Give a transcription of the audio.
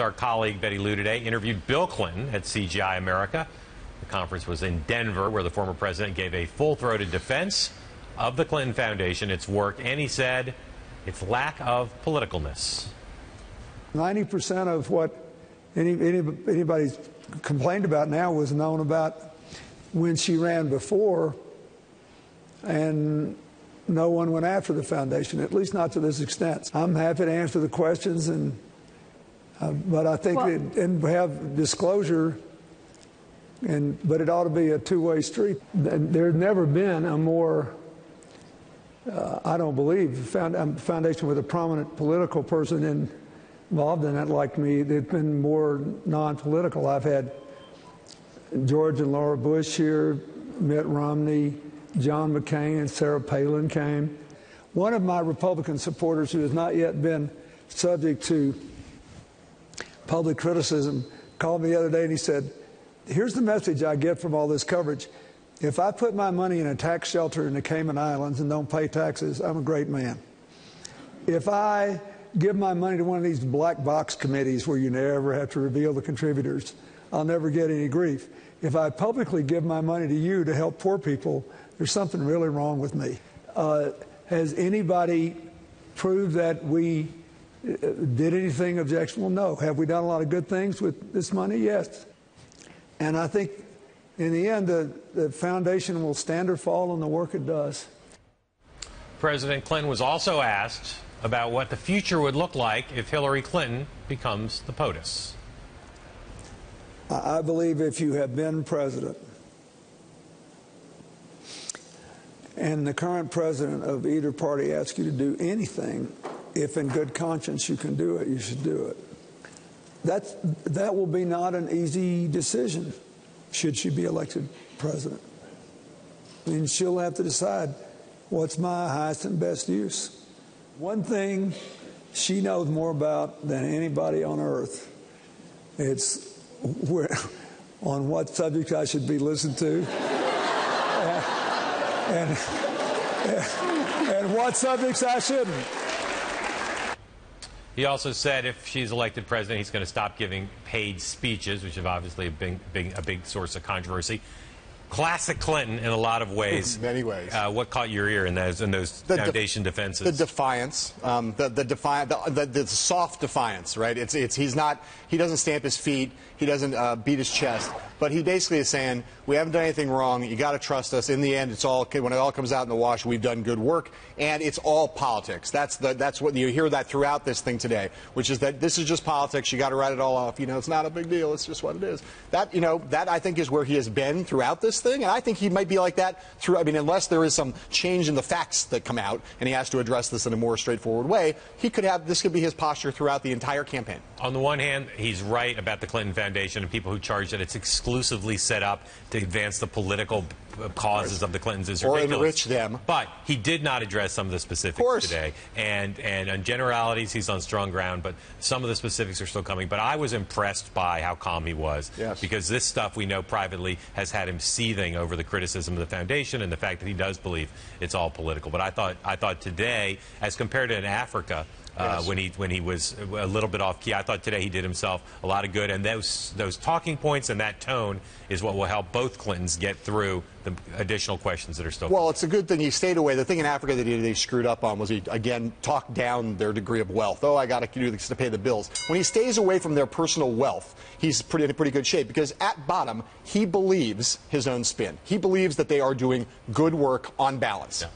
Our colleague Betty Liu today interviewed Bill Clinton at CGI America. The conference was in Denver, where the former president gave a full-throated defense of the Clinton Foundation, its work, and he said its lack of politicalness. 90% of what anybody complained about now was known about when she ran before, and no one went after the foundation, at least not to this extent. I'm happy to answer the questions, but I think and have disclosure, but it ought to be a two-way street. There's never been a more, I don't believe, foundation with a prominent political person involved in it like me. It's been more non-political. I've had George and Laura Bush here, Mitt Romney, John McCain, and Sarah Palin came. One of my Republican supporters who has not yet been subject to public criticism called me the other day and he said, here's the message I get from all this coverage. If I put my money in a tax shelter in the Cayman Islands and don't pay taxes, I'm a great man. If I give my money to one of these black box committees where you never have to reveal the contributors, I'll never get any grief. If I publicly give my money to you to help poor people, there's something really wrong with me. Has anybody proved that we did anything objectionable? No. Have we done a lot of good things with this money? Yes. And I think in the end, the foundation will stand or fall on the work it does. President Clinton was also asked about what the future would look like if Hillary Clinton becomes the POTUS. I believe if you have been president and the current president of either party asks you to do anything, if in good conscience you can do it, you should do it. That will be not an easy decision should she be elected president. I mean, she'll have to decide what's my highest and best use. One thing she knows more about than anybody on earth, it's on what subjects I should be listened to and what subjects I shouldn't. He also said if she's elected president, he's going to stop giving paid speeches, which have obviously been a big source of controversy. Classic Clinton in a lot of ways. In many ways. What caught your ear in those foundation defenses? The defiance, the soft defiance, right? He doesn't stamp his feet, he doesn't beat his chest, but he basically is saying, we haven't done anything wrong, you got to trust us. In the end, when it all comes out in the wash, we've done good work, and it's all politics. That's what you hear that throughout this thing today, which is that this is just politics, you got to write it all off, it's not a big deal, it's just what it is. That I think is where he has been throughout this thing, and I think he might be like that through, unless there is some change in the facts that come out and he has to address this in a more straightforward way, this could be his posture throughout the entire campaign. On the one hand, he's right about the Clinton Foundation and people who charge that it's exclusively set up to advance the political causes of the Clintons is ridiculous. Or enrich them. But he did not address some of the specifics today. And on generalities, he's on strong ground, but some of the specifics are still coming. But I was impressed by how calm he was. Yes. Because this stuff we know privately has had him seething over the criticism of the foundation and the fact that he does believe it's all political. But I thought today, as compared to in Africa, yes, when he was a little bit off key, I thought today he did himself a lot of good, and those talking points and that tone is what will help both Clintons get through the additional questions that are still coming. Well, it's a good thing he stayed away. The thing in Africa that they screwed up on was he, again, talked down their degree of wealth. Oh, I got to do this to pay the bills. When he stays away from their personal wealth, he's in pretty good shape, because at bottom, he believes his own spin. He believes that they are doing good work on balance. Yeah.